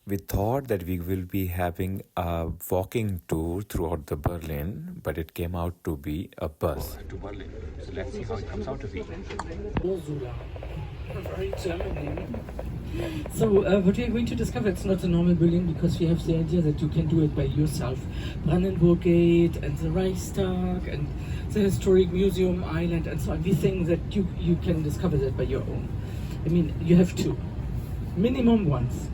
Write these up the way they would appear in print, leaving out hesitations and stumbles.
We thought that we will be having a walking tour throughout the Berlin, but it came out to be a bus. To Berlin. So let's see how it comes out to be. Ursula. Very German. So what we are going to discover, it's not a normal building because we have the idea that you can do it by yourself. Brandenburg Gate and the Reichstag and the Historic Museum Island and so on. We think that you can discover that by your own. I mean, you have to. Minimum once.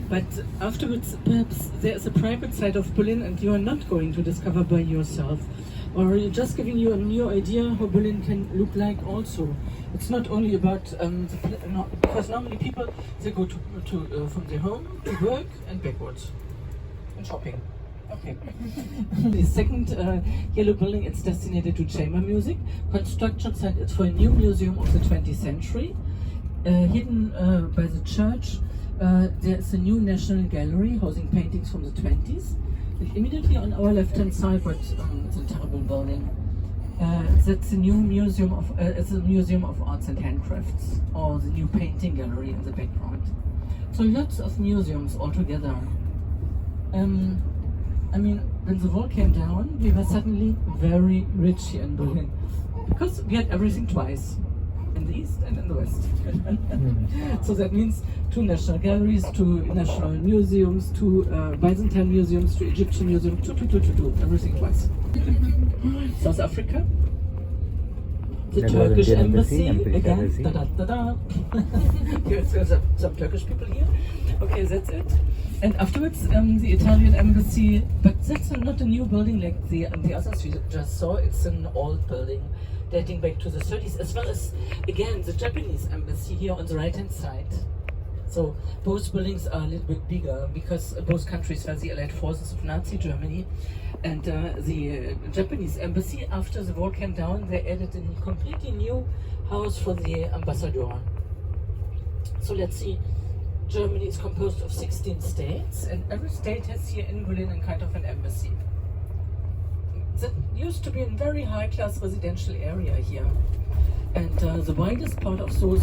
But afterwards, perhaps there's a private side of Berlin and you are not going to discover by yourself. Or just giving you a new idea how Berlin can look like also. It's not only about, because normally people, they go from their home to work and backwards. And shopping. Okay. The second yellow building, it's designated to chamber music. Construction site is for a new museum of the 20th century. Hidden by the church, there's a new National Gallery housing paintings from the 20s. And immediately on our left-hand side, but it's a terrible building. That's the new museum of it's a museum of arts and handcrafts, or the new painting gallery in the background. So lots of museums all together. I mean, when the wall came down, we were suddenly very rich here in Berlin because we had everything twice. In the east and in the west. So that means 2 national galleries, 2 national museums, 2 Byzantine museums, 2 Egyptian museums, 2, everything twice. South Africa, the Turkish embassy, again, There's some Turkish people here. Okay, that's it. And afterwards, the Italian embassy, but that's not a new building like the others we just saw. It's an old building dating back to the 30s, as well as, again, the Japanese embassy here on the right-hand side. So both buildings are a little bit bigger because both countries were the allied forces of Nazi Germany. And the Japanese embassy, after the wall came down, they added a completely new house for the ambassador. So let's see, Germany is composed of 16 states, and every state has here in Berlin a kind of an embassy. That used to be a very high-class residential area here. And the widest part of those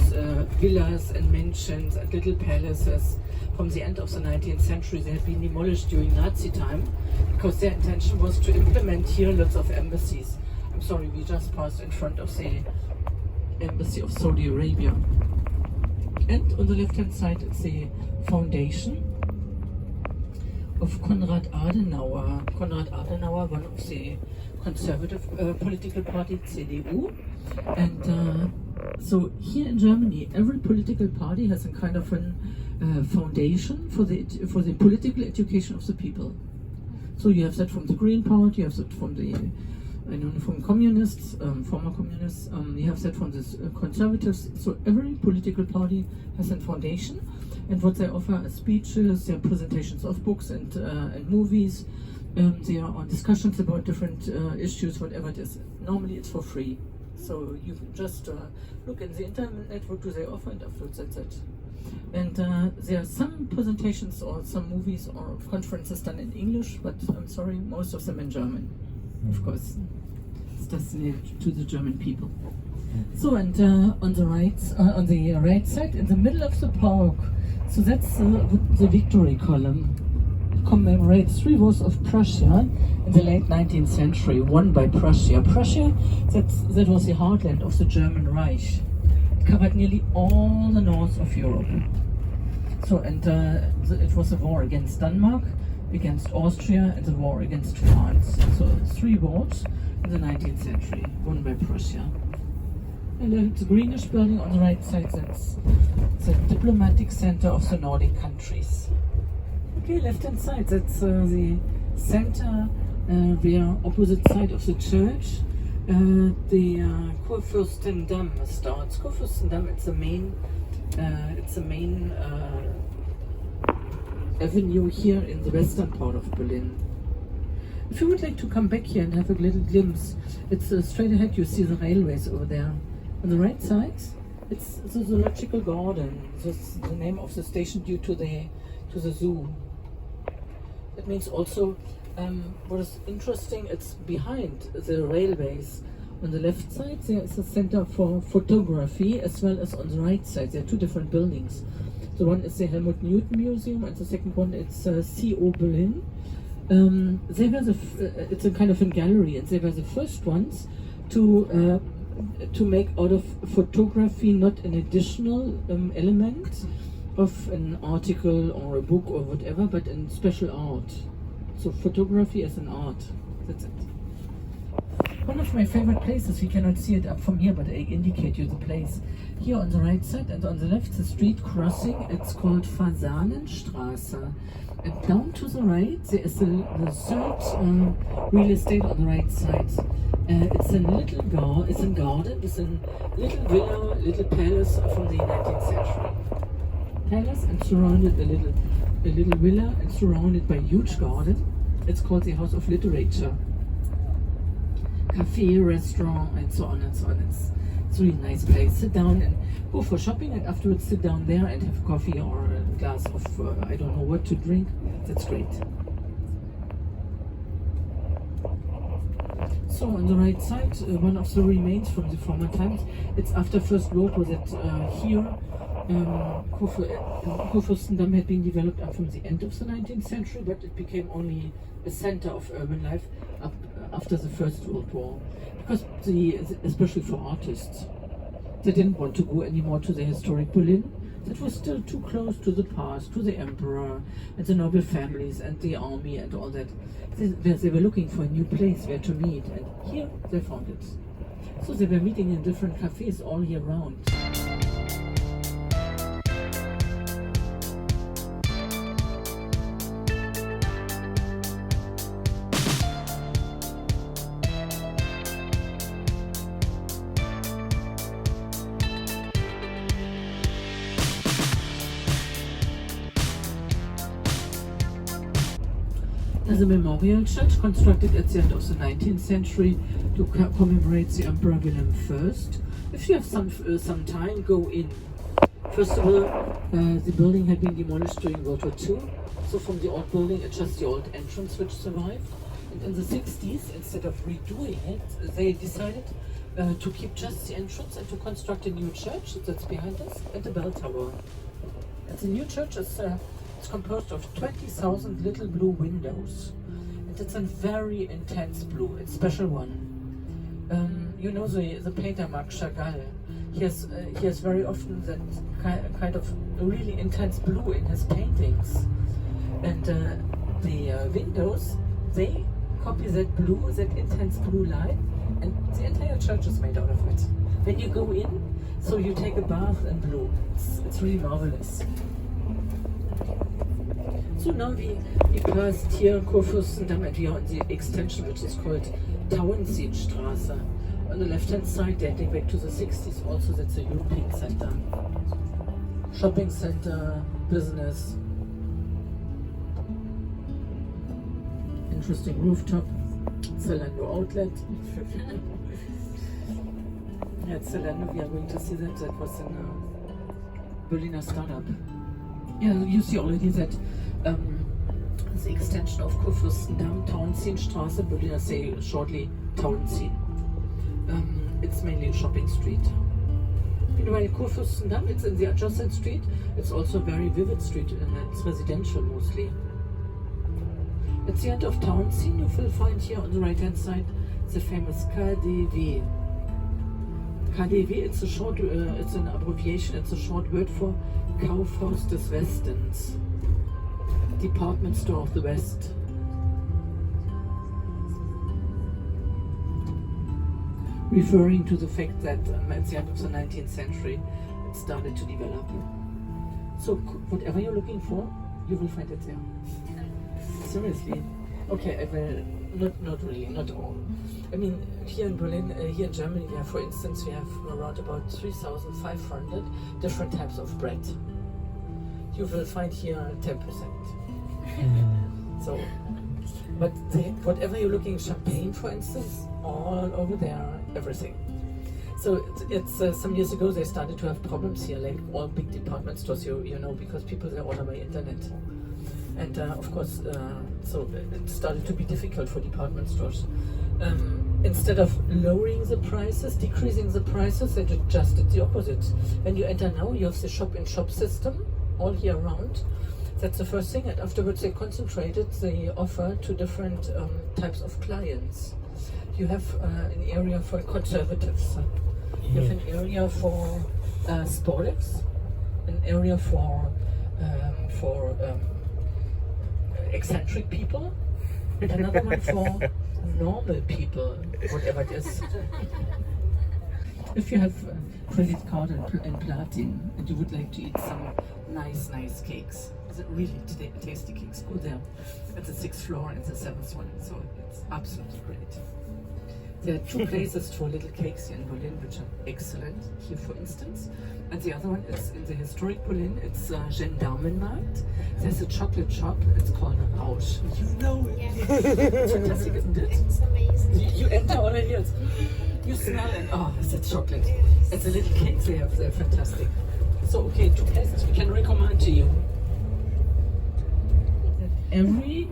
villas and mansions and little palaces from the end of the 19th century, they had been demolished during Nazi time because their intention was to implement here lots of embassies. I'm sorry, we just passed in front of the embassy of Saudi Arabia. And on the left-hand side, it's the foundation of Konrad Adenauer. Konrad Adenauer, one of the conservative political party, CDU. And so here in Germany, every political party has a kind of a foundation for the political education of the people. So you have that from the Green Party, you have that from the from communists, former communists, you have that from the conservatives. So every political party has a foundation, and what they offer are speeches, their presentations of books and movies. There are discussions about different issues, whatever it is. Normally it's for free. So you can just look in the internet, what do they offer, and afterwards that's it. And there are some presentations or some movies or conferences done in English, but I'm sorry, most of them in German. Of course, it's destined to the German people. So, and on the right side, in the middle of the park, so that's the Victory column. It commemorates 3 wars of Prussia in the late 19th century, won by Prussia. Prussia, that was the heartland of the German Reich. It covered nearly all the north of Europe. So, and it was a war against Denmark, against Austria, and the war against France. So 3 wars in the 19th century, won by Prussia. And then the greenish building on the right side, that's the diplomatic center of the Nordic countries. Okay, left-hand side, that's the center, where opposite side of the church, the Kurfürstendamm starts. Kurfürstendamm, it's the main avenue here in the western part of Berlin. If you would like to come back here and have a little glimpse, it's straight ahead, you see the railways over there. On the right side, it's the zoological garden. That's the name of the station due to the zoo. That means also, what is interesting, it's behind the railways. On the left side, there is a center for photography, as well as on the right side. There are 2 different buildings. The one is the Helmut Newton Museum, and the second one it's CO Berlin. They were it's a kind of a gallery, and they were the first ones to make out of photography not an additional element of an article or a book or whatever, but in special art. So photography as an art. That's it. One of my favorite places, we cannot see it up from here, but I indicate you the place. Here on the right side and on the left, the street crossing, it's called Fasanenstrasse. And down to the right, there is the third real estate on the right side. It's a little garden, it's a little villa, little palace from the 19th century. Palace and surrounded a little villa and surrounded by a huge garden. It's called the House of Literature. Cafe, restaurant, and so on and so on. It's a really nice place. Sit down and go for shopping, and afterwards sit down there and have coffee or a glass of I don't know what to drink. That's great. So on the right side, one of the remains from the former times. It's after First World War that here Kurfürstendamm had been developed up from the end of the 19th century, but it became only a center of urban life up after the First World War, because especially for artists, they didn't want to go anymore to the historic Berlin. That was still too close to the past, to the emperor and the noble families and the army and all that. They were looking for a new place where to meet, and here they found it. So they were meeting in different cafes all year round. There's a memorial church constructed at the end of the 19th century to commemorate the Emperor Wilhelm I. If you have some time, go in. First of all, the building had been demolished during World War II, so from the old building it's just the old entrance which survived. And in the 60s, instead of redoing it, they decided to keep just the entrance and to construct a new church that's behind us and the bell tower. And the new church is it's composed of 20,000 little blue windows, and it's a very intense blue. It's a special one. You know the painter Marc Chagall. He has very often that kind of really intense blue in his paintings, and the windows, they copy that blue, that intense blue light, and the entire church is made out of it. When you go in, so you take a bath in blue. It's really marvelous. So now we passed here Kurfürstendamm, and we are on the extension which is called Tauentzienstraße. On the left-hand side, dating back to the 60s, also that's a European center. Shopping center, business. Interesting rooftop. Zalando outlet. At Zalando, we are going to see that. That was in a Berliner startup. Yeah, you see already that the extension of Kurfürstendamm, Tauentzienstraße, Berliner say shortly Tauentzien. It's mainly a shopping street. Meanwhile, Kurfürstendamm, it's in the adjacent street. It's also a very vivid street, and it's residential mostly. At the end of Tauentzien, you will find here on the right-hand side the famous Kadewe. Kadewe, it's an abbreviation. It's a short word for Kaufhaus des Westens, department store of the West. Referring to the fact that at the end of the 19th century it started to develop. So whatever you're looking for, you will find it there. Seriously. Okay, I will not all. I mean, here in Berlin, here in Germany, we have, for instance, around about 3,500 different types of bread. You will find here 10%. So, but whatever you're looking, champagne, for instance, all over there, everything. So it's some years ago they started to have problems here, like all big department stores, you know, because people they order by internet. And of course, so it started to be difficult for department stores. Instead of lowering the prices, decreasing the prices, they just did the opposite. When you enter now, you have the shop-in-shop system, all year round. That's the first thing, and afterwards they concentrated the offer to different types of clients. You have an area for conservatives, you have an area for sports, an area for eccentric people, and another one for normal people, whatever it is. If you have a credit card and platin and you would like to eat some nice cakes, really tasty cakes, go there. It's the 6th floor and the 7th one, so it's absolutely great. There are 2 places for little cakes here in Berlin, which are excellent. Here, for instance, and the other one is in the historic Berlin. It's Gendarmenmarkt. There's a chocolate shop. It's called Rausch. You know it. Yeah. It's fantastic, isn't it? It's amazing. You enter already. You smell it. Oh, it's a chocolate. It's a little cakes they have. They're fantastic. So, okay, 2 places we can recommend to you. Every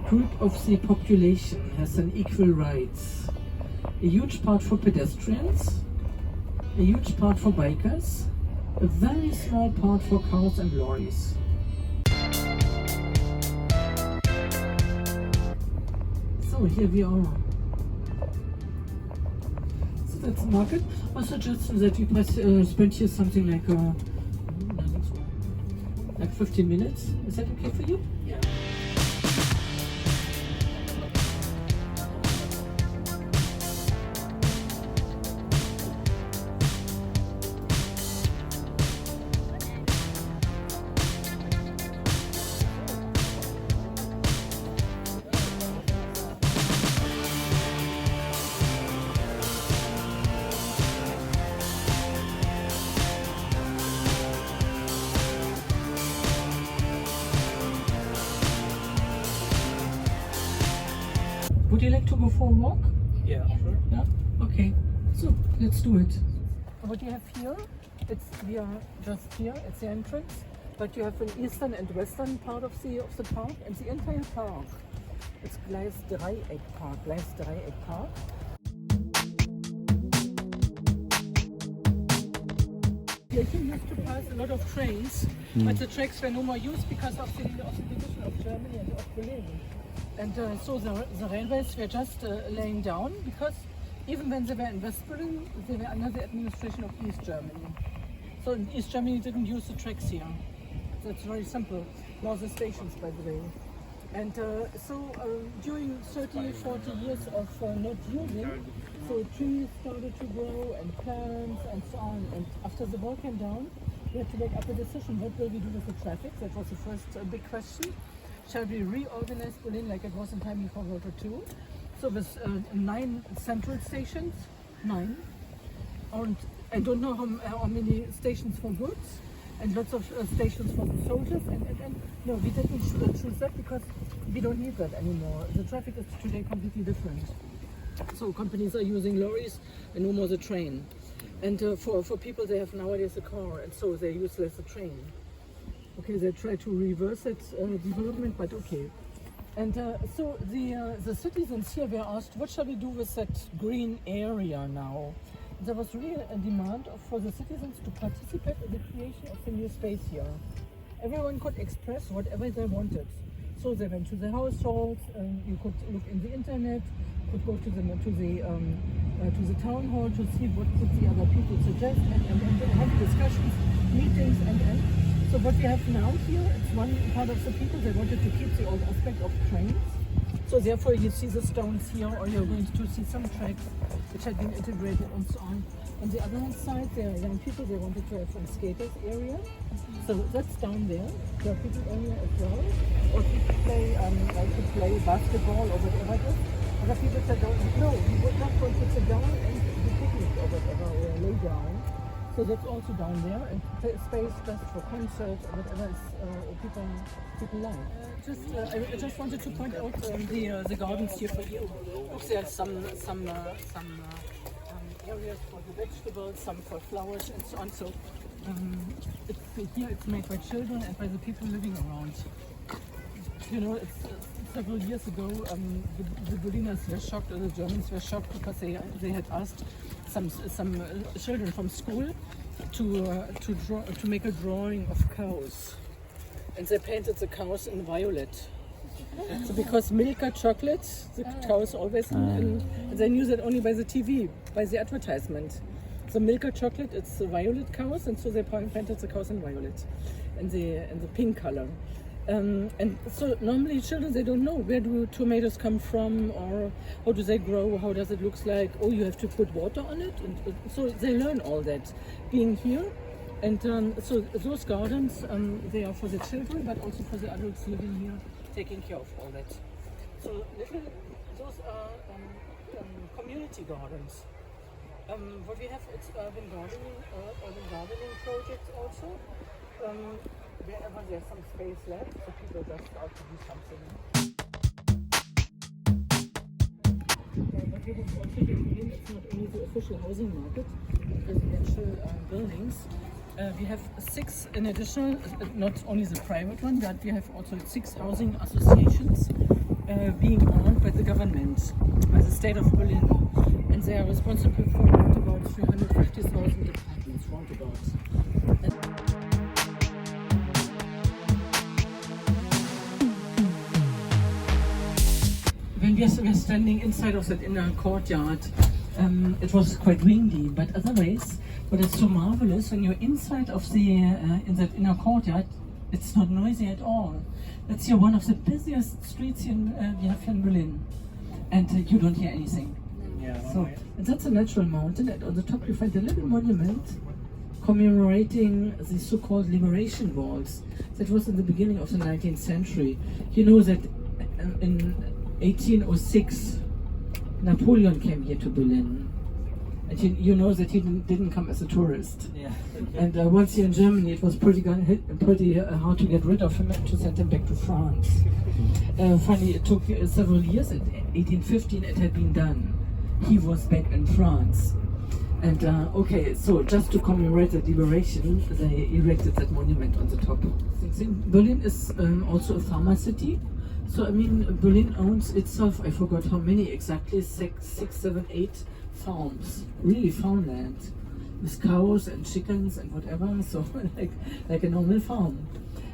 group of the population has an equal rights. A huge part for pedestrians, a huge part for bikers, a very small part for cars and lorries. So here we are. So that's the market. I suggest that we spend here something like 15 minutes. Is that okay for you? Yeah. Would you like to go for a walk? Yeah, sure. Yeah? Okay. So, let's do it. What you have here, we are just here at the entrance, but you have an eastern and western part of the park, and the entire park. It's Gleisdreieck Park. Here you used to pass a lot of trains, but the tracks were no more used because of the division of Germany and of Berlin. And so the railways were just laying down, because even when they were in West Berlin, they were under the administration of East Germany. So in East Germany didn't use the tracks here. That's very simple. Nor the stations, by the way. And during 30, 40 years of not using, so trees started to grow and plants and so on. And after the wall came down, we had to make up a decision. What will we do with the traffic? That was the first big question. Shall we reorganize Berlin like it was in time before World War II? So with 9 central stations, 9, and I don't know how many stations for goods, and lots of stations for the soldiers. And no, we didn't choose that because we don't need that anymore. The traffic is today completely different. So companies are using lorries and no more the train. And for people, they have nowadays a car, and so they use less the train. Okay, they try to reverse that development, but okay. And so the citizens here were asked, what shall we do with that green area now? There was really a demand for the citizens to participate in the creation of the new space here. Everyone could express whatever they wanted. So they went to the households, you could look in the internet, could go to the town hall to see what could the other people suggest, and have discussions, meetings, and so what we have now here, it's one part of the people, they wanted to keep the old aspect of trains. So therefore you see the stones here, or you're going to see some tracks which had been integrated and so on. On the other hand side, there are young people, they wanted to have some skaters area. So that's down there, there are people area as well. Or people play basketball or whatever it is. Other people said, no, we would not want to sit down and do picnic or whatever, or lay down. So that's also down there, and space just for concerts or whatever people like. I just wanted to point out the gardens here for you. Look, there are some areas for the vegetables, some for flowers and so on. So here it's made by children and by the people living around. You know, it's several years ago, the Berliners were shocked, or the Germans were shocked, because they had asked some children from school to make a drawing of cows. and they painted the cows in violet. So because Milka chocolate, the cows always, and they knew that only by the TV, by the advertisement. So Milka chocolate, it's the violet cows, and so they painted the cows in violet, and the pink color. And so normally children, they don't know where do tomatoes come from, or how do they grow, how does it look like. Oh, you have to put water on it, and so they learn all that being here. And so those gardens, they are for the children, but also for the adults living here, taking care of all that. So those are community gardens. What we have, it's urban gardening projects also. Wherever there's some space left, so people just start to do something. But we have also been, it's not only the official housing market, residential buildings. We have 6 in additional, not only the private one, but we have also 6 housing associations being owned by the government, by the state of Berlin. And they are responsible for around about 350,000 apartments, roundabout. When we were standing inside of that inner courtyard, it was quite windy, but otherwise, what is so marvelous, when you're inside of the in that inner courtyard, it's not noisy at all. That's here one of the busiest streets we have in Berlin, and you don't hear anything. Yeah, so and that's a natural mountain, and on the top you find a little monument commemorating the so-called liberation walls. That was in the beginning of the 19th century. You know that in 1806, Napoleon came here to Berlin, and you know that he didn't come as a tourist. Yeah. And once here in Germany, it was pretty hard to get rid of him and to send him back to France. Funny, it took several years. In 1815, it had been done. He was back in France. And okay, so just to commemorate the liberation, they erected that monument on the top. Berlin is also a farmer city. So I mean, Berlin owns itself, I forgot how many exactly, 6, 7, 8 farms, really farmland, with cows and chickens and whatever, so like a normal farm.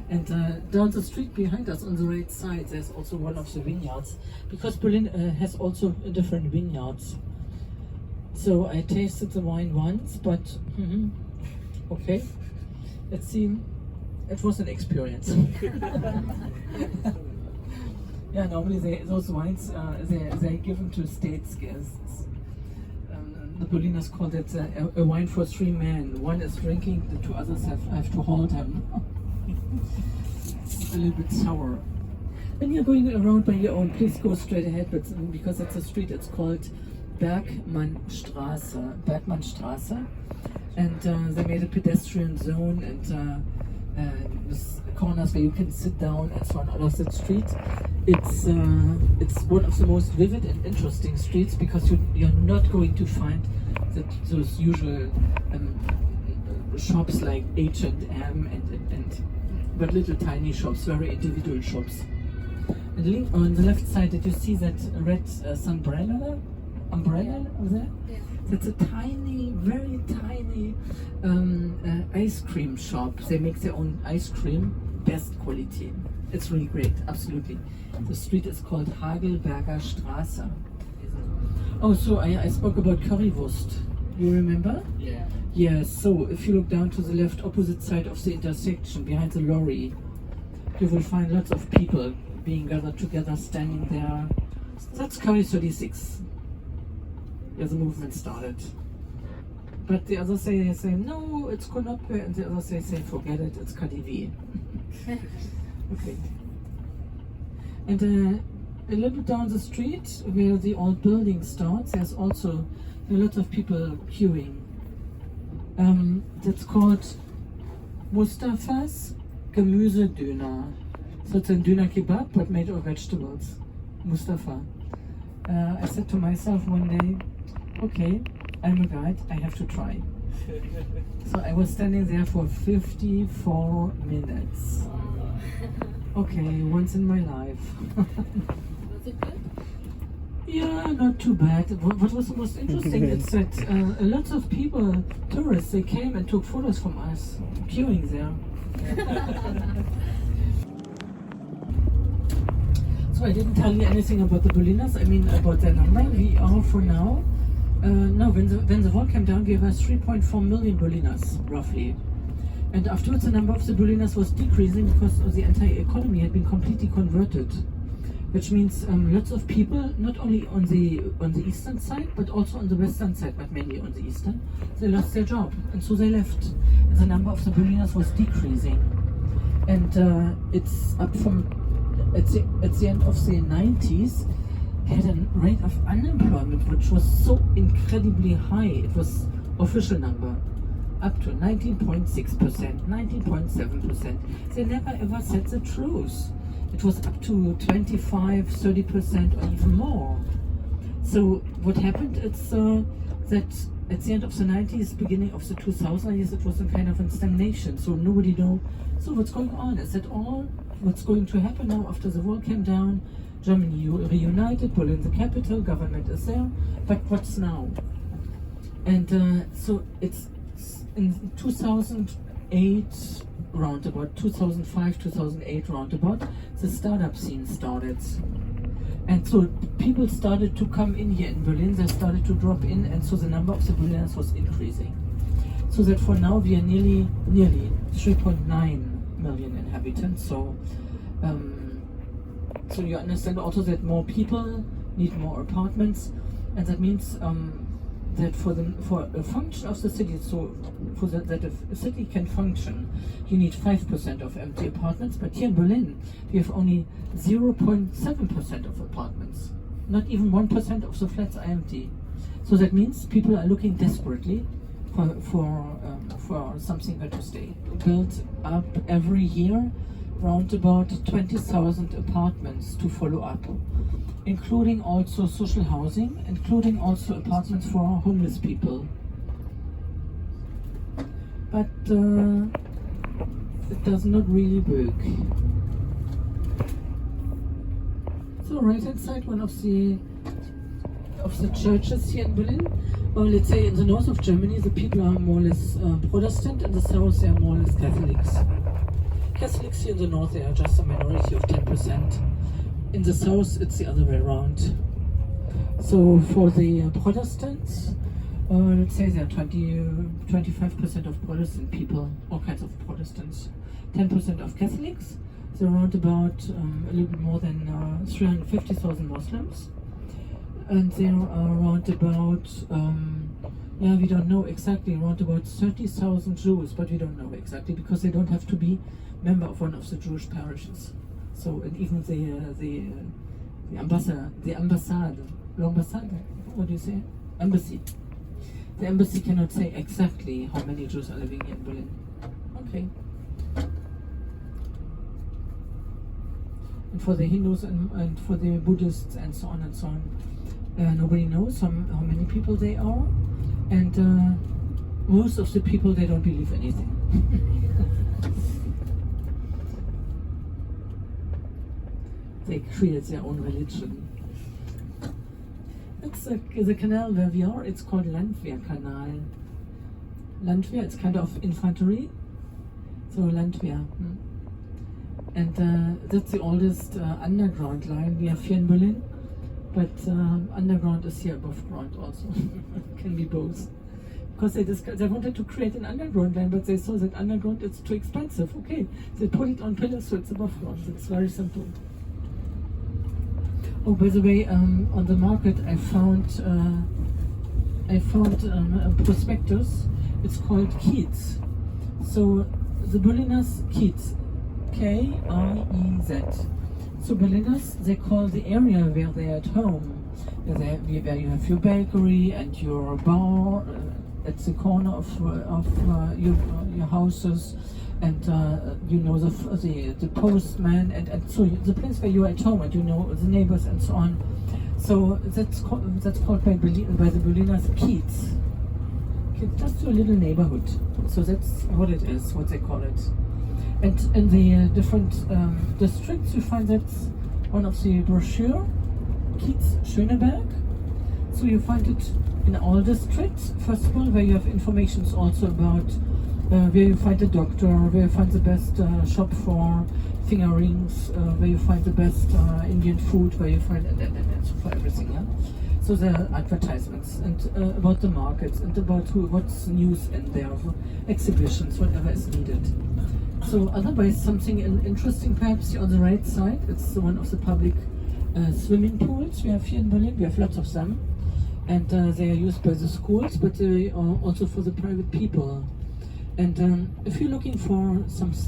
And down the street behind us on the right side, there's also one of the vineyards, because Berlin has also different vineyards. So I tasted the wine once, but okay, let's see, it was an experience. Yeah, normally those wines, they're given to states guests. The Berliners call it a wine for 3 men. One is drinking, the 2 others have to hold him. It's a little bit sour. When you're going around by your own, please go straight ahead, but because it's a street, it's called Bergmannstrasse. And they made a pedestrian zone and with corners where you can sit down and so on all of that street. It's one of the most vivid and interesting streets, because you're not going to find those usual shops like H&M but little tiny shops, very individual shops. And on the left side, did you see that red umbrella over there? Yeah. That's a tiny, very tiny ice cream shop. They make their own ice cream, best quality. It's really great, absolutely. The street is called Hagelberger Straße. Oh, so I spoke about currywurst. You remember? Yeah. Yes, so if you look down to the left, opposite side of the intersection, behind the lorry, you will find lots of people being gathered together, standing there. That's Curry 36. Yeah, the movement started. But the others say no, it's Kottbusser, and the others say forget it, it's Kadewe. Okay. And a little down the street, where the old building starts, there's also a lot of people queuing. That's called Mustafa's Gemüsedöner. So it's a doner kebab, but made of vegetables. Mustafa. I said to myself one day, okay, I'm a guide, I have to try. So I was standing there for 54 minutes. Okay, once in my life. Was it good? Yeah, not too bad. What was the most interesting is that a lot of people, tourists, they came and took photos from us, queuing there. So I didn't tell you anything about the Berliners. I mean about their number. We are for now. No, when the wall came down, we were 3.4 million Berliners roughly. And afterwards, the number of the Berliners was decreasing because the entire economy had been completely converted, which means lots of people, not only on the eastern side, but also on the western side, but mainly on the eastern, they lost their job, and so they left. And the number of the Berliners was decreasing, and it's up from at the end of the 90s. Had a rate of unemployment which was so incredibly high. It was official number. Up to 19.6%, 19.7%. They never ever said the truth. It was up to 25, 30% or even more. So what happened is that at the end of the 90s, beginning of the 2000s, it was a kind of a stagnation. So nobody knew. So what's going on? Is that all what's going to happen now after the wall came down? Germany reunited, Berlin the capital, government is there. But what's now? And so it's in 2008 roundabout, 2005, 2008 roundabout, the startup scene started. And so people started to come in here in Berlin, they started to drop in, and so the number of the Berliners was increasing. So that for now we are nearly 3.9 million inhabitants. So so you understand also that more people need more apartments, and that means that for a function of the city, so that a city can function, you need 5% of empty apartments. But here in Berlin, we have only 0.7% of apartments. Not even 1% of the flats are empty. So that means people are looking desperately for something where to stay. Built up every year round about 20,000 apartments to follow up, including also social housing, including also apartments for homeless people. But it does not really work. So right hand side, one of the churches here in Berlin, or let's say in the north of Germany, the people are more or less Protestant, in the south they are more or less Catholics. Catholics here in the north, they are just a minority of 10%. In the south, it's the other way around. So for the Protestants, let's say there are 25% of Protestant people, all kinds of Protestants. 10% of Catholics, there are around about a little bit more than 350,000 Muslims. And there are around about, we don't know exactly, around about 30,000 Jews, but we don't know exactly because they don't have to be member of one of the Jewish parishes. So, and even the ambassade, what do you say? Embassy. The embassy cannot say exactly how many Jews are living here in Berlin. Okay. And for the Hindus and for the Buddhists and so on and so on, nobody knows how many people they are. And most of the people, they don't believe anything. They create their own religion. That's the canal where we are. It's called Landwehrkanal. Landwehr, it's kind of infantry. So Landwehr. And that's the oldest underground line we have here in Berlin. But underground is here above ground also. Can be both. Because they wanted to create an underground line, but they saw that underground is too expensive. Okay, they put it on pillars so it's above ground. It's very simple. Oh, by the way, on the market I found a prospectus. It's called Kiez. So the Berliners Kiez, K-I-E-Z. So Berliners, they call the area where they're at home, where you have your bakery and your bar at the corner of your houses, and the postman, and so the place where you're at home, and you know the neighbors and so on. So that's called by the Berliners Kiez. Just your little neighborhood. So that's what it is, what they call it. And in the different districts, you find that's one of the brochure, Kiez Schöneberg. So you find it in all districts. First of all, where you have information also about where you find a doctor, where you find the best shop for finger rings, where you find the best Indian food, where you find and so for everything. Yeah? So there are advertisements and about the markets and about what's news in there, exhibitions, whatever is needed. So otherwise something interesting perhaps on the right side, it's one of the public swimming pools we have here in Berlin. We have lots of them, and they are used by the schools, but they are also for the private people. And if you're looking for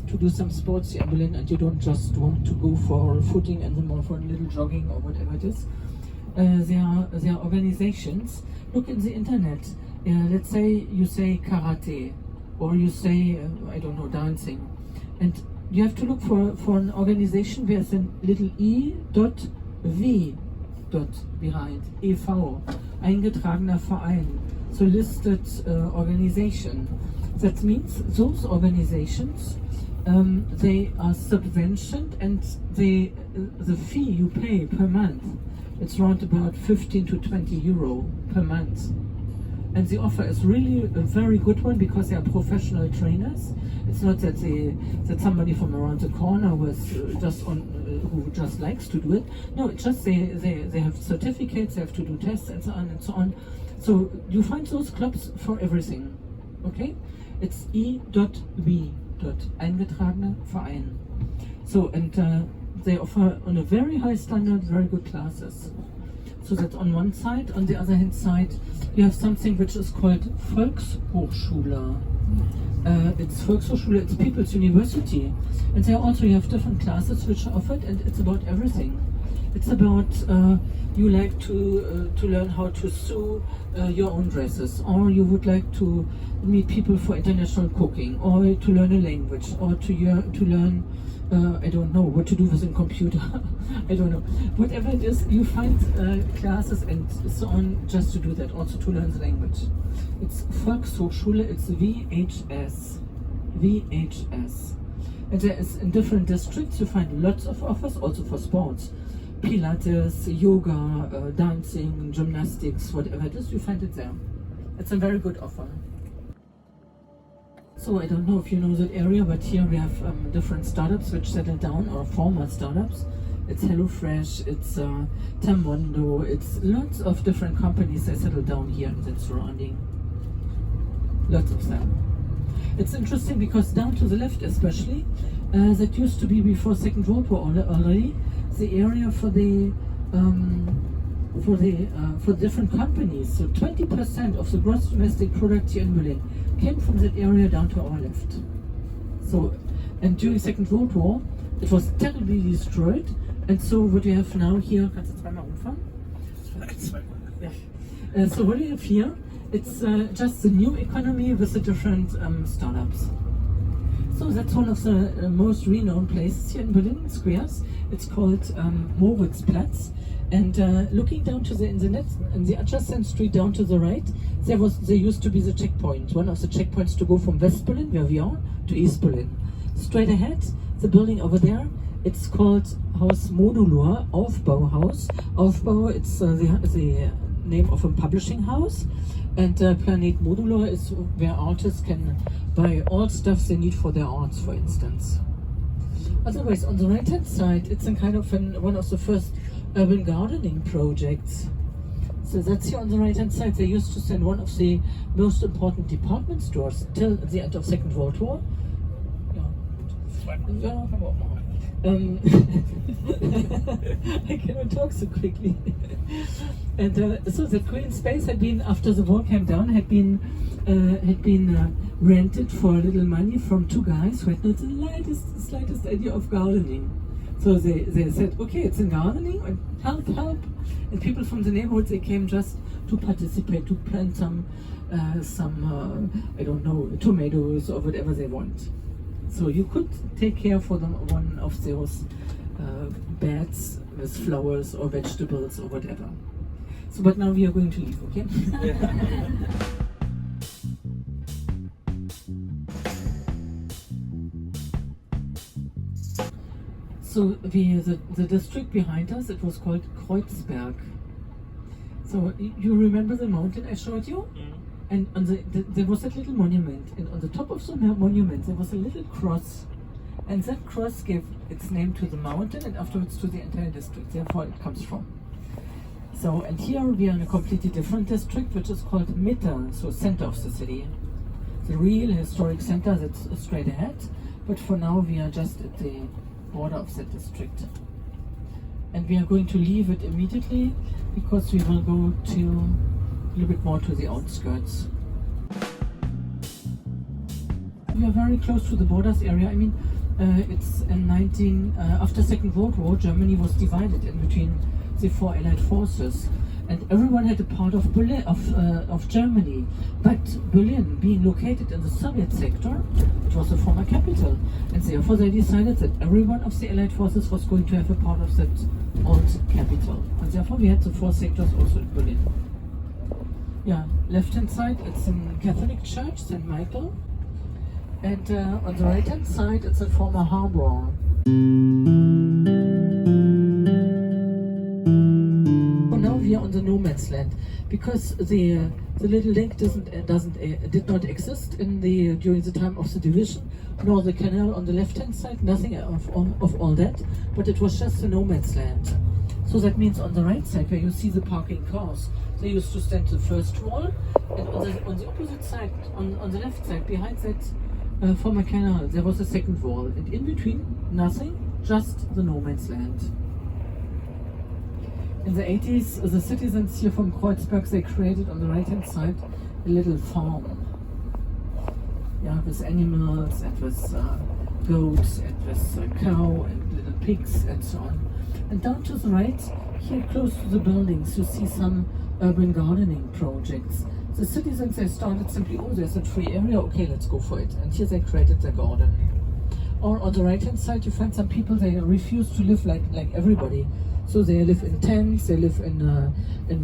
to do some sports here in Berlin and you don't just want to go for footing and then more for a little jogging or whatever it is, there are organizations. Look in the internet. Let's say you say karate, or you say I don't know, dancing, and you have to look for an organization where there's a little E.V. behind, e.V. Eingetragener Verein, so listed organization. That means those organizations, they are subventioned, and the fee you pay per month, it's around about 15 to 20 euro per month. And the offer is really a very good one because they are professional trainers. It's not that somebody from around the corner was who just likes to do it. No, it's just they have certificates, they have to do tests and so on and so on. So you find those clubs for everything. Okay? It's E.V. Eingetragener Verein. So, and they offer on a very high standard, very good classes. So that's on one side. On the other hand side, you have something which is called Volkshochschule. It's Volkshochschule, it's People's University. And there also you have different classes which are offered, and it's about everything. It's about you like to learn how to sew your own dresses, or you would like to meet people for international cooking, or to learn a language, or to learn I don't know what to do with a computer. I don't know. Whatever it is, you find classes and so on just to do that, also to learn the language. It's Volkshochschule, it's VHS. VHS. And there is in different districts you find lots of offers also for sports. Pilates, yoga, dancing, gymnastics, whatever it is, you find it there. It's a very good offer. So I don't know if you know that area, but here we have different startups which settle down, or former startups. It's HelloFresh, it's Tamondo, it's lots of different companies that settle down here in that surrounding. Lots of them. It's interesting because down to the left especially, that used to be before Second World War already, the area for the different companies. So 20% of the gross domestic product here in Berlin came from that area down to our left. So, and during Second World War, it was terribly destroyed. And so what you have now here, kannst du zweimal umfahren? Yeah. So what you have here, it's just the new economy with the different startups. So that's one of the most renowned places here in Berlin, squares. It's called Moritzplatz. And looking down to in the adjacent street down to the right, there used to be the checkpoint, one of the checkpoints to go from West Berlin, where we are, to East Berlin. Straight ahead, the building over there, it's called Haus Modular, Aufbauhaus. Aufbau, it's the name of a publishing house. And Planet Modular is where artists can buy all stuff they need for their arts, for instance. Otherwise, on the right-hand side, it's a kind of one of the first urban gardening projects. So that's here on the right-hand side. They used to send one of the most important department stores till the end of Second World War. Yeah. I cannot talk so quickly. And so the green space had been, after the war came down, had been rented for a little money from two guys who had not the slightest idea of gardening. So they said, okay, it's in gardening, and help. And people from the neighborhood, they came just to participate, to plant some I don't know, tomatoes or whatever they want. So you could take care for them one of those beds with flowers or vegetables or whatever. So, but now we are going to leave, okay? So the district behind us, it was called Kreuzberg. So you remember the mountain I showed you? And on there was that little monument, and on the top of the monument there was a little cross, And that cross gave its name to the mountain and afterwards to the entire district, therefore it comes from. So, and here we are in a completely different district, which is called Mitte, so center of the city. The real historic center that's straight ahead, but for now we are just at the border of that district. And we are going to leave it immediately because we will go to a little bit more to the outskirts. We are very close to the borders area. I mean, it's in after Second World War, Germany was divided in between the four Allied forces, and everyone had a part of Berlin, of Germany. But Berlin, being located in the Soviet sector, it was the former capital, and therefore they decided that every one of the Allied forces was going to have a part of that old capital, and therefore we had the four sectors also in Berlin. Yeah, left-hand side it's a Catholic church, St. Michael. And on the right-hand side, it's a former harbor. So now we are on the no man's land because the little lake did not exist during the time of the division, nor the canal on the left-hand side, nothing of all that, but it was just a no man's land. So that means on the right side, where you see the parking cars, they used to stand the first wall, and on the opposite side, on the left side, behind that former canal, there was a second wall, and in between, nothing, just the no man's land. In the 80s, the citizens here from Kreuzberg, they created on the right-hand side a little farm. Yeah, with animals, and with goats, and with cow, and little pigs, and so on. And down to the right, here close to the buildings, you see some urban gardening projects. The citizens, they started simply, oh, there's a free area, okay, let's go for it. And here they created their garden. Or on the right-hand side, you find some people, they refuse to live like everybody. So they live in tents, they live in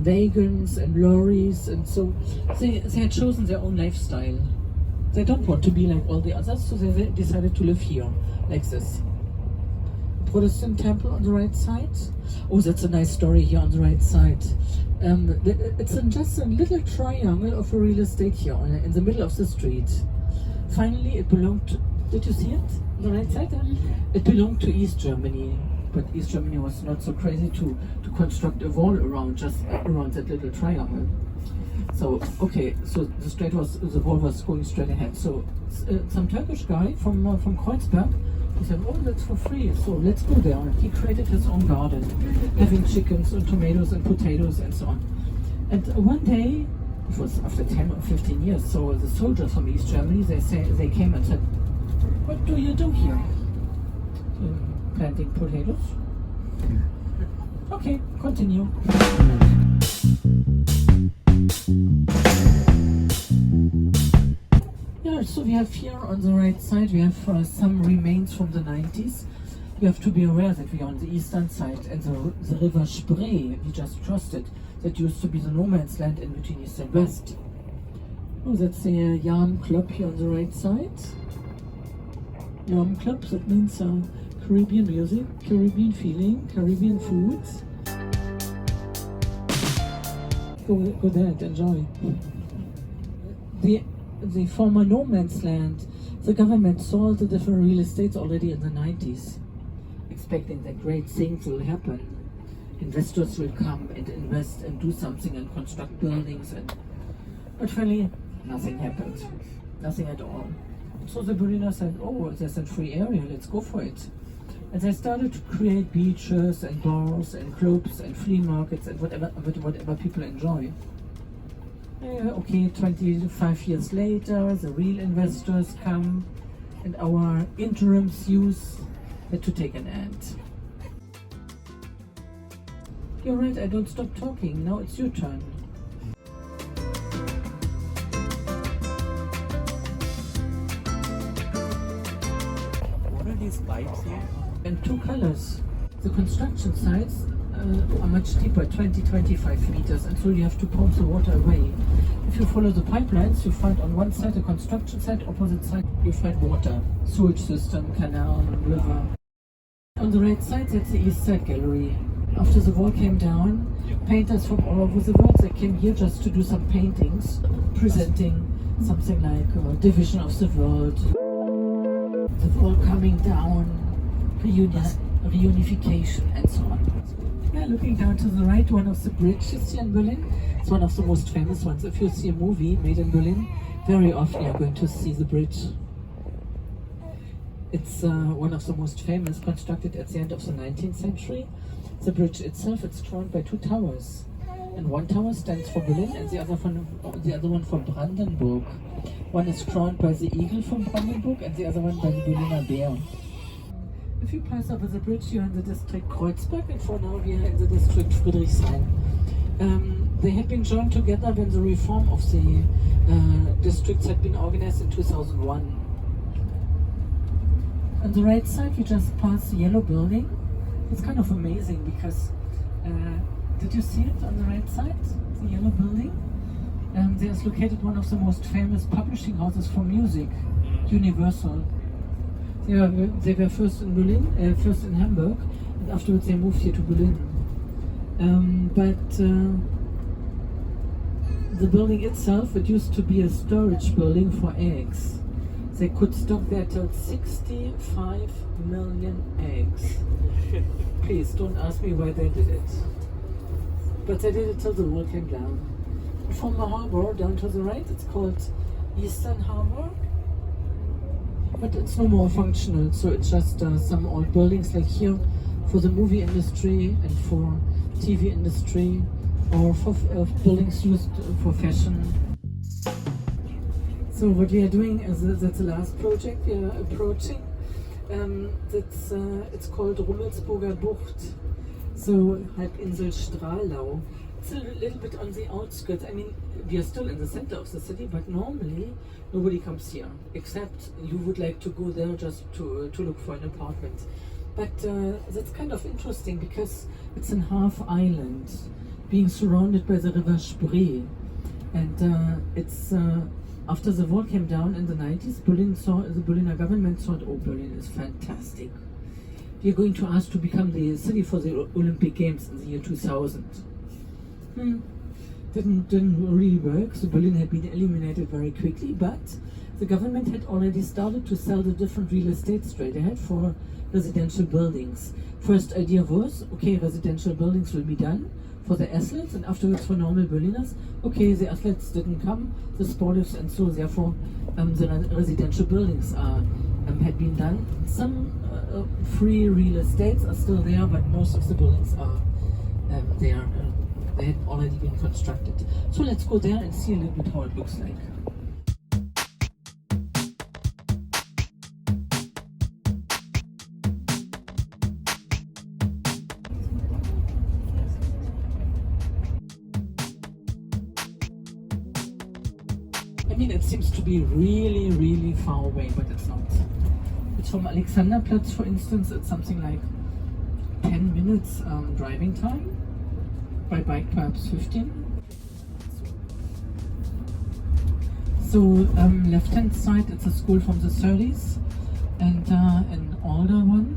wagons and lorries, and so they had chosen their own lifestyle. They don't want to be like all the others, so they decided to live here, like this. Protestant temple on the right side. Oh, that's a nice story here on the right side. It's just a little triangle of a real estate here in the middle of the street. Finally, it belonged to, did you see it on the right side? It belonged to East Germany, but East Germany was not so crazy to construct a wall around that little triangle. So, okay, so the wall was going straight ahead. So some Turkish guy from Kreuzberg, he said, oh, that's for free, so let's go there. And he created his own garden, having chickens and tomatoes and potatoes and so on. And one day, it was after 10 or 15 years, so the soldiers from East Germany, they came and said, what do you do here? Planting potatoes? Okay, continue. Yeah, so we have here on the right side, we have some remains from the 90s. You have to be aware that we are on the eastern side, and the river Spree, we just crossed it, that used to be the no man's land in between east and west. Oh, that's the Yaam Club here on the right side. Yaam Club, that means Caribbean music, Caribbean feeling, Caribbean foods. Go there and enjoy. The former no man's land, the government sold the different real estates already in the 90s, expecting that great things will happen. Investors will come and invest and do something and construct buildings, but finally nothing happened, nothing at all. So the Berliner said, oh, there's a free area, let's go for it. And they started to create beaches and bars and clubs and flea markets and whatever people enjoy. Okay, 25 years later, the real investors come, and our interim use had to take an end. You're right, I don't stop talking. Now it's your turn. What are these pipes here? And two colors. The construction sites are much deeper, 20-25 meters, and so you have to pump the water away. If you follow the pipelines, you find on one side a construction site, opposite side you find water, sewage system, canal, river. On the right side, that's the East Side Gallery. After the wall came down, painters from all over the world, they came here just to do some paintings, presenting something like Division of the World. the wall coming down, reunification, and so on. Yeah, looking down to the right, one of the bridges here in Berlin. It's one of the most famous ones. If you see a movie made in Berlin, very often you're going to see the bridge. It's one of the most famous, constructed at the end of the 19th century. The bridge itself, it's crowned by two towers. And one tower stands for Berlin and the other one for Brandenburg. One is crowned by the eagle from Brandenburg and the other one by the Berliner Bär. If you pass over the bridge, you're in the district Kreuzberg, and for now we are in the district Friedrichshain. They had been joined together when the reform of the districts had been organized in 2001. On the right side, we just passed the yellow building. It's kind of amazing because, did you see it on the right side, the yellow building? There's located one of the most famous publishing houses for music, Universal. They were first in Berlin, first in Hamburg, and afterwards they moved here to Berlin. The building itself, it used to be a storage building for eggs. They could stock there till 65 million eggs. Please don't ask me why they did it. But they did it till the wall came down. From the harbor down to the right, it's called Eastern Harbor. But it's no more functional, so it's just some old buildings like here for the movie industry and for TV industry, or for buildings used for fashion. So what we are doing is that's the last project we are approaching. It's called Rummelsburger Bucht, so Halbinsel Stralau. It's a little bit on the outskirts. I mean, we are still in the center of the city, but normally nobody comes here, except you would like to go there just to look for an apartment. But that's kind of interesting because it's in half island, being surrounded by the river Spree. And it's after the wall came down in the 90s, the Berliner government thought, oh, Berlin is fantastic. We are going to ask to become the city for the Olympic Games in the year 2000. Didn't really work, so Berlin had been eliminated very quickly, but the government had already started to sell the different real estate straight ahead for residential buildings. First idea was, okay, residential buildings will be done for the athletes and afterwards for normal Berliners. Okay, the athletes didn't come, the sportives, and so therefore the residential buildings had been done. Some free real estates are still there, but most of the buildings are they had already been constructed. So let's go there and see a little bit how it looks like. I mean, it seems to be really, really far away, but it's not. It's from Alexanderplatz, for instance. It's something like 10 minutes driving time. By bike, perhaps 15. So left-hand side, it's a school from the 30s, and an older one.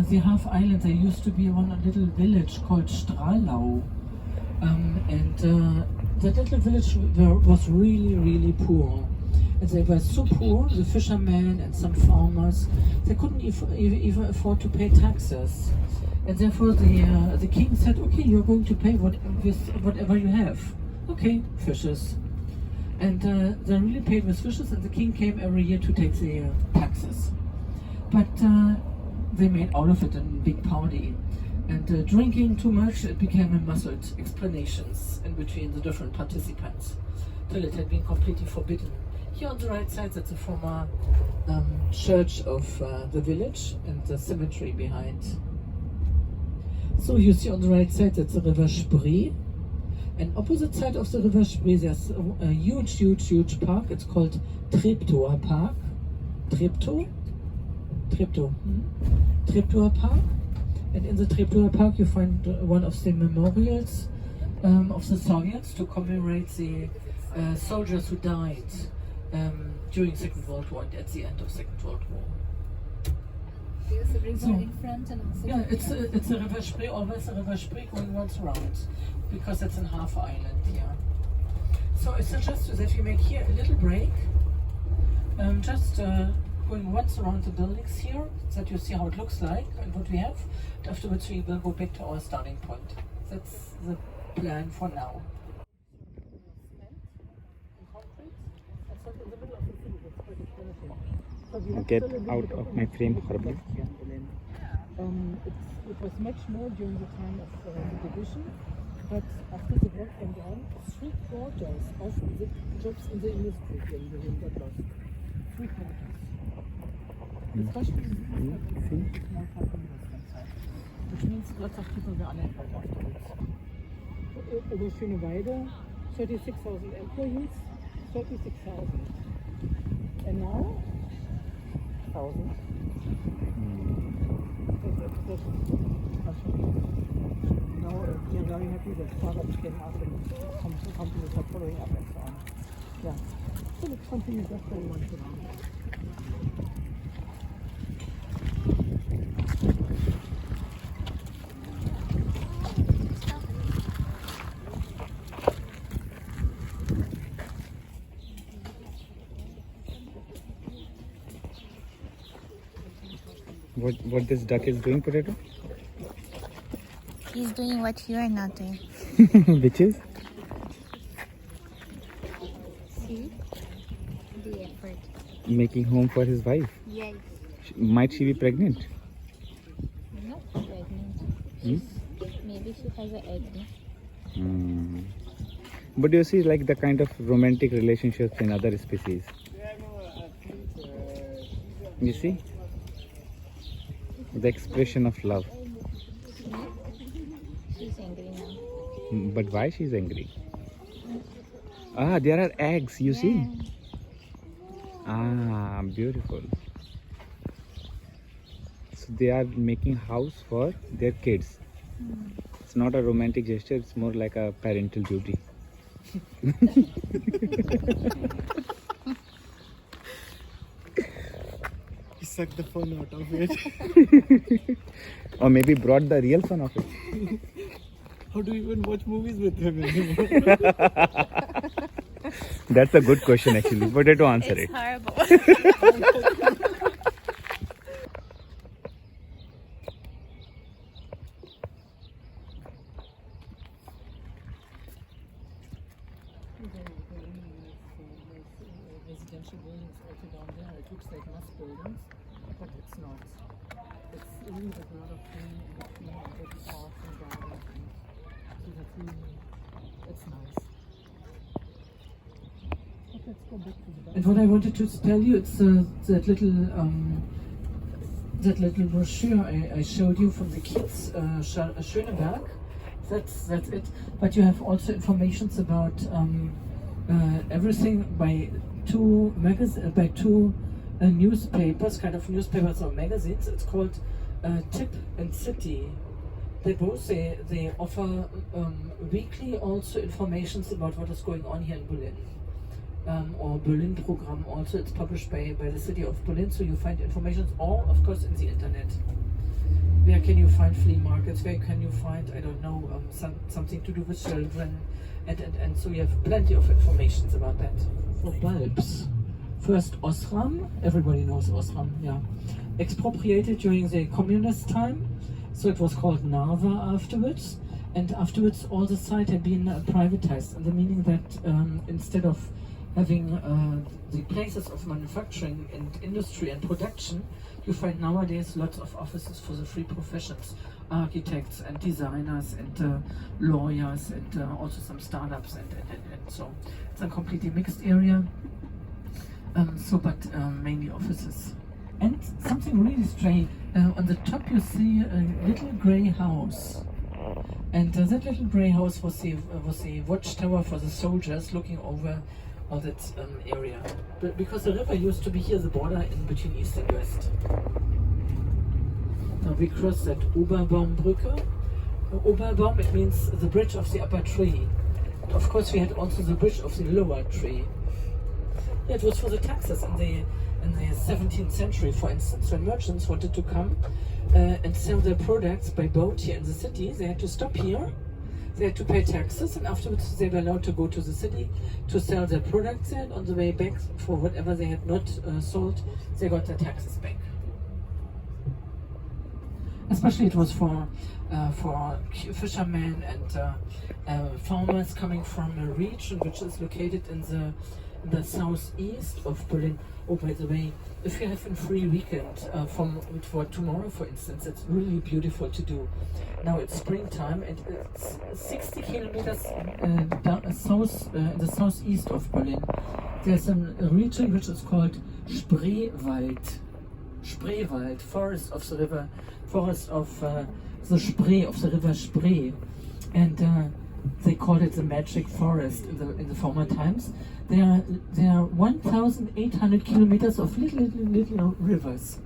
The half island, there used to be a little village called Stralau, and that little village was really, really poor. And they were so poor, the fishermen and some farmers, they couldn't even afford to pay taxes. And therefore the king said, okay, you're going to pay with whatever you have. Okay, fishes. And they really paid with fishes, and the king came every year to take the taxes. But they made all of it a big party. And drinking too much, it became a muddled explanations in between the different participants, till it had been completely forbidden. Here on the right side, that's a former church of the village and the cemetery behind. So you see on the right side, that's the river Spree. And opposite side of the river Spree, there's a huge, huge, huge park. It's called Treptower Park. And in the Treptower Park, you find one of the memorials of the Soviets to commemorate the soldiers who died during Second World War and at the end of Second World War. There's a river in front and also yeah, it's a river Spree, always a river Spree going once around, because it's in half island here. So I suggest that we make here a little break, just going once around the buildings here, so that you see how it looks like and what we have. And afterwards we will go back to our starting point. That's the plan for now. Get out of my frame horribly. It was much more during the time of the division, but after the war came down, 3/4 of the jobs in the industry here in Berlin got lost. 3/4. Especially in the small companies inside, which means lots of people were unemployed afterwards. Oberschöneweide, 36,000 employees, 36,000. And now, 1,000. Now we are very happy that startups came up and some companies are following up and so on. Yeah, so it's something that's very much around. What this duck is doing, Potato? He's doing what you are not doing. Which is? See? The effort. Making home for his wife. Yes. Might she be pregnant? Not pregnant. Maybe she has an egg. But do you see like the kind of romantic relationships in other species? You see? The expression of love. She's angry now. But why she's angry? Ah, there are eggs, you see? Ah, beautiful. So they are making house for their kids. It's not a romantic gesture, it's more like a parental duty. He sucked the fun out of it. Or maybe brought the real fun of it. How do you even watch movies with him anymore? That's a good question actually. Potato answer it. Horrible. Residential buildings also down there. It looks like mass buildings, but it's not. It's really there's a lot of green in between and there's parks and gardens. So that's really, it's nice. But let's go back to the back. And what I wanted to tell you, it's that little brochure I showed you from the kids, Schöneberg. That's it. But you have also informations about everything by two newspapers, kind of newspapers or magazines. It's called Tip and City. They offer weekly also informations about what is going on here in Berlin. Or Berlin program also. It's published by the city of Berlin, so you find information all, of course, in the internet. Where can you find flea markets? Where can you find, I don't know, something to do with children? And so you have plenty of information about that. For bulbs, first Osram, everybody knows Osram, yeah. Expropriated during the communist time, so it was called Narva afterwards. And afterwards all the site had been privatized, in the meaning that instead of having the places of manufacturing and industry and production, you find nowadays lots of offices for the free professions, architects and designers and lawyers and also some startups and so. It's a completely mixed area, but mainly offices. And something really strange, on the top you see a little grey house. And that little grey house was the watchtower for the soldiers looking over all that area. But because the river used to be here, the border in between east and west. Now we cross that Oberbaum Bridge. Oberbaum, it means the bridge of the upper tree. And of course we had also the bridge of the lower tree. Yeah, it was for the taxes in the 17th century, for instance, when merchants wanted to come and sell their products by boat here in the city. They had to stop here, they had to pay taxes, and afterwards they were allowed to go to the city to sell their products there, and on the way back, for whatever they had not sold, they got their taxes back. Especially it was for fishermen and farmers coming from a region which is located in the southeast of Berlin. Oh, by the way, if you have a free weekend for tomorrow, for instance, it's really beautiful to do. Now it's springtime, and it's 60 kilometers down south in the southeast of Berlin. There's a region which is called Spreewald. Spreewald, forest of the river, forest of the Spree, of the river Spree, and they called it the magic forest in the former times. There are 1,800 kilometers of little rivers.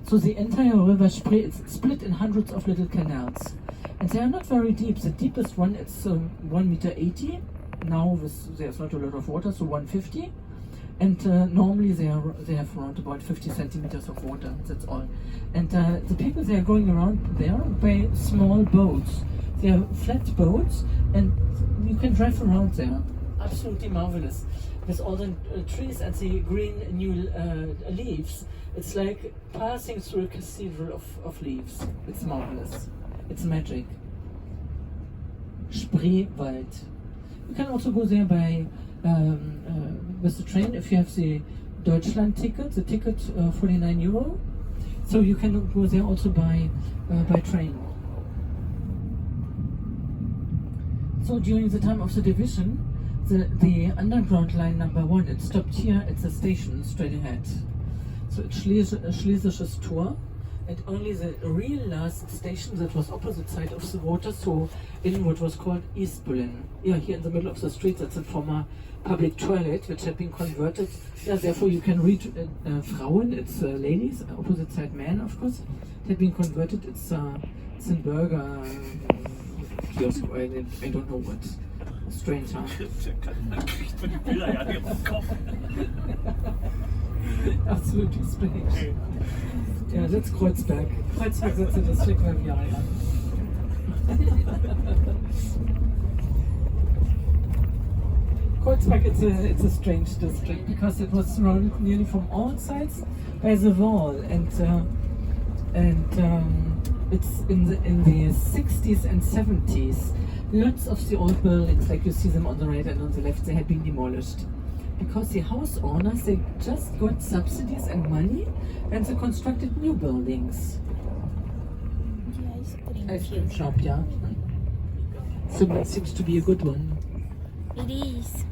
So the entire river Spree is split in hundreds of little canals, and they are not very deep. The deepest one is 1.80 meters. Now there's not a lot of water, so 1.50. And normally they have around about 50 centimeters of water, that's all. And the people, they are going around there by small boats. They are flat boats, and you can drive around there. Absolutely marvelous. With all the trees and the green new leaves, it's like passing through a cathedral of leaves. It's marvelous. It's magic. Spreewald. You can also go there by with the train if you have the Deutschland ticket, the ticket 49 euro. So you can go there also by train. So during the time of the division, the underground line number 1, it stopped here at the station straight ahead. So it's Schlesisches Tor, and only the real last station that was opposite side of the water, so in what was called East Berlin. Yeah, here in the middle of the street, that's a former public toilet which had been converted. Yeah, therefore you can read Frauen, it's ladies, opposite side men, of course. It had been converted, it's a burger kiosk, I don't know what. Strange, huh? Absolutely strange. Yeah, that's Kreuzberg. Kreuzberg, that's a district where we are. Yeah. Kreuzberg, it's a strange district because it was surrounded nearly from all sides by the wall, and it's in the 60s and 70s. Lots of the old buildings, like you see them on the right and on the left, they had been demolished. Because the house owners, they just got subsidies and money, and they constructed new buildings. Ice cream shop, yeah. So it seems to be a good one. It is.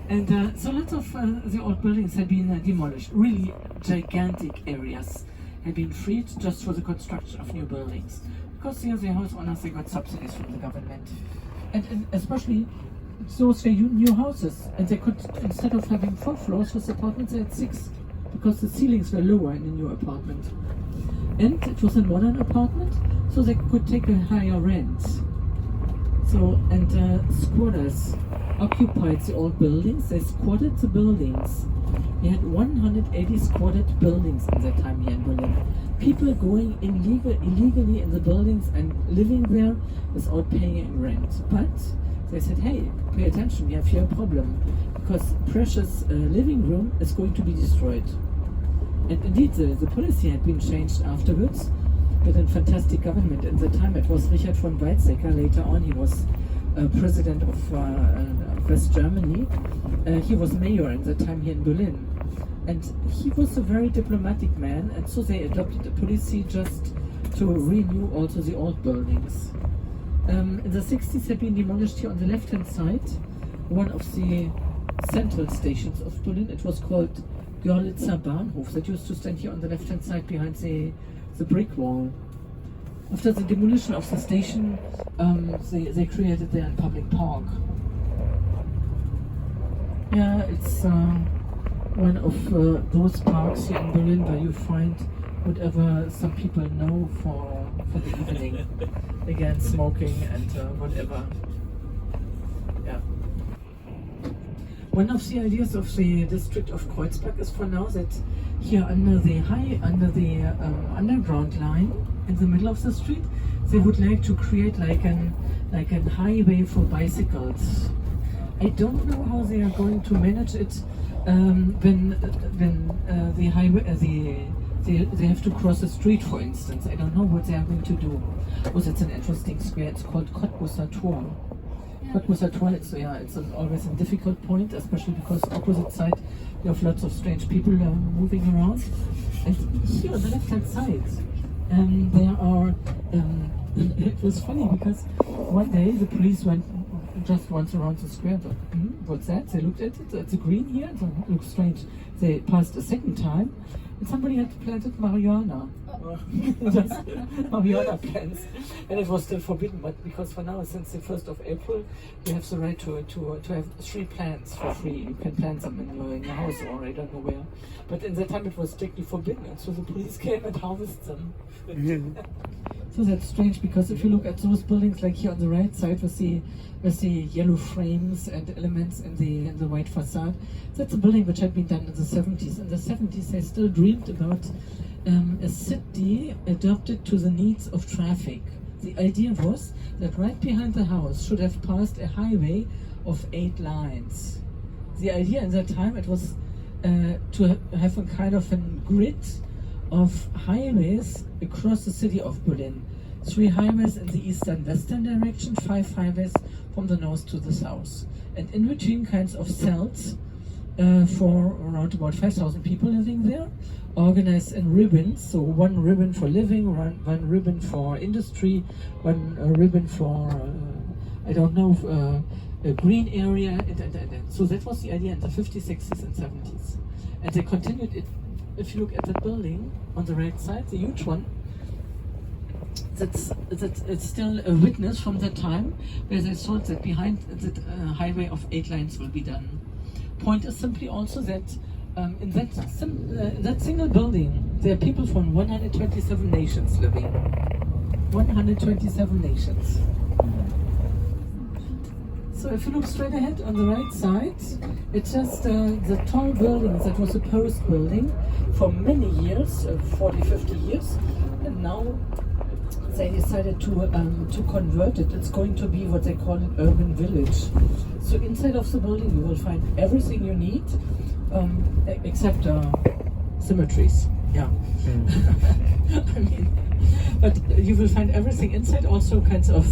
And so lots of the old buildings had been demolished. Really gigantic areas had been freed just for the construction of new buildings. Because the house owners, they got subsidies from the government. And especially those were new houses, and they could, instead of having 4 floors with apartments, they had 6, because the ceilings were lower in a new apartment. And it was a modern apartment, so they could take a higher rent. So, and squatters occupied the old buildings, they squatted the buildings. We had 180 squatted buildings in that time here in Berlin. People going illegally in the buildings and living there without paying rent. But they said, hey, pay attention, we have here a problem, because precious living room is going to be destroyed. And indeed, the policy had been changed afterwards, but in fantastic government. At the time, it was Richard von Weizsäcker. Later on, he was president of West Germany. He was mayor at the time here in Berlin. And he was a very diplomatic man, and so they adopted a policy just to renew also the old buildings. In the 60s had been demolished here on the left-hand side, one of the central stations of Berlin. It was called Görlitzer Bahnhof, that used to stand here on the left-hand side behind the brick wall. After the demolition of the station, they created there a public park. Yeah, it's one of those parks here in Berlin where you find whatever some people know for the evening. Again, smoking and whatever. Yeah. One of the ideas of the district of Kreuzberg is for now that here under the underground line in the middle of the street, they would like to create like a highway for bicycles. I don't know how they are going to manage it when the highway they have to cross a street, for instance. I don't know what they are going to do. Oh, that's an interesting square. It's called Kottbusser Tor. Kottbusser Tor. It's always a difficult point, especially because opposite side you have lots of strange people moving around. And here on the left-hand side, there are. It was funny because one day the police went just once around the square. Thought, what's that? They looked at it. It's a green here. It looks strange. They passed a second time, and somebody had planted marijuana. Just marijuana plants, and it was still forbidden. But because for now, since the 1st of April, you have the right to have 3 plants for free. You can plant them in your house or I don't know where. But in that time, it was strictly forbidden, and so the police came and harvested them. So that's strange because if you look at those buildings, like here on the right side with the yellow frames and elements in the white facade, that's a building which had been done in the 70s. In the 70s, they still dreamed about a city adapted to the needs of traffic. The idea was that right behind the house should have passed a highway of 8 lines. The idea in that time, it was to have a kind of a grid of highways across the city of Berlin. 3 highways in the eastern-western direction, 5 highways from the north to the south. And in between kinds of cells for around about 5,000 people living there, organized in ribbons. So 1 ribbon for living, one ribbon for industry, 1 ribbon for, a green area. And. So that was the idea in the 50s, 60s and 70s. And they continued it. If you look at the building on the right side, the huge one, it's still a witness from that time where they thought that behind that highway of 8 lines will be done. Point is simply also that in that single building there are people from 127 nations living. 127 nations. So if you look straight ahead on the right side, it's just the tall building that was a post building for many years, 40, 50 years, and now they decided to convert it. It's going to be what they call an urban village. So inside of the building you will find everything you need, except cemeteries. Yeah. I mean, but you will find everything inside. Also kinds of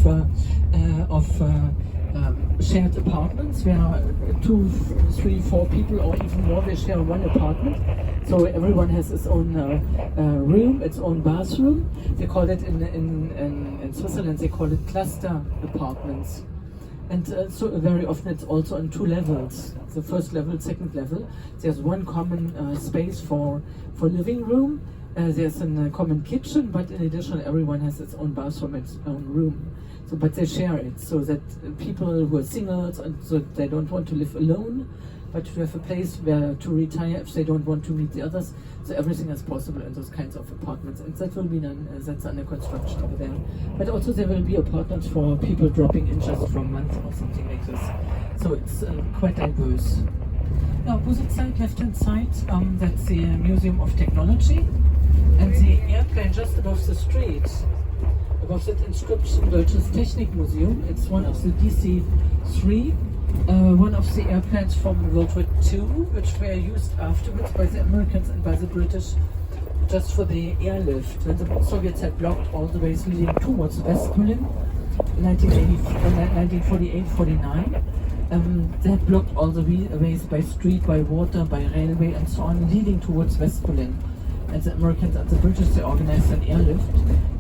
shared apartments where 2, 3, 4 people or even more, they share 1 apartment. So everyone has its own room, its own bathroom. They call it in Switzerland, they call it cluster apartments. And so very often it's also on 2 levels. The first level, second level. There's 1 common space for living room. There's a common kitchen, but in addition, everyone has its own bathroom, its own room. So, but they share it so that people who are singles and so they don't want to live alone, but to have a place where to retire if they don't want to meet the others. So everything is possible in those kinds of apartments, and that will be done. That's under construction over there. But also there will be apartments for people dropping in just for a month or something like this. So it's quite diverse. Now, opposite side, left-hand side, that's the Museum of Technology, and the airplane just above the street. Above that inscription, Deutsches Technikmuseum. It's one of the DC-3, one of the airplanes from World War II, which were used afterwards by the Americans and by the British just for the airlift. When the Soviets had blocked all the ways leading towards West Berlin, 1948-49, they had blocked all the ways by street, by water, by railway and so on, leading towards West Berlin. And the Americans and the British, they organized an airlift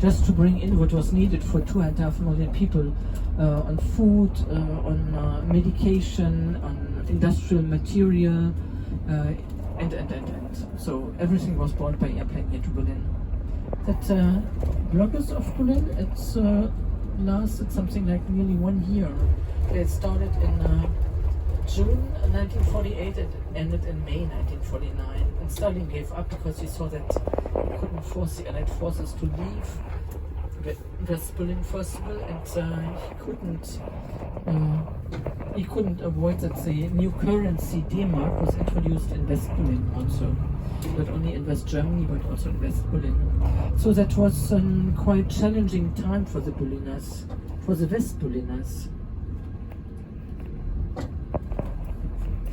just to bring in what was needed for 2.5 million people on food, on medication, on industrial material, and. So everything was brought by airplane here to Berlin. That Bloggers of Berlin, it's lasted something like nearly 1 year. It started in June 1948 and ended in May 1949. And Stalin gave up because he saw that he couldn't force the Allied forces to leave West Berlin first of all, and he couldn't he couldn't avoid that the new currency D-Mark was introduced in West Berlin also. Not only in West Germany, but also in West Berlin. So that was a quite challenging time for the Berliners, for the West Berliners.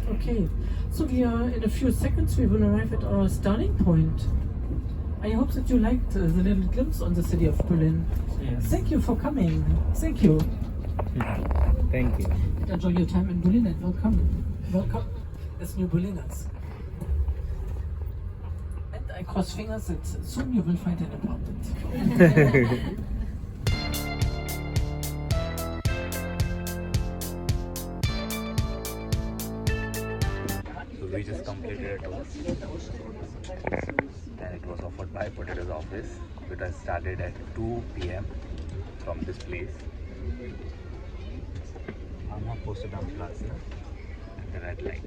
Okay, so we are in a few seconds, we will arrive at our starting point. I hope that you liked the little glimpse on the city of Berlin. Yes. Thank you for coming. Thank you. Thank you. And enjoy your time in Berlin and welcome. Welcome as new Berliners. And I cross fingers that soon you will find an apartment. So we just completed a tour and it was offered by Potato's office. It has started at 2 p.m. from this place. Am Gleisdreieck and the red light.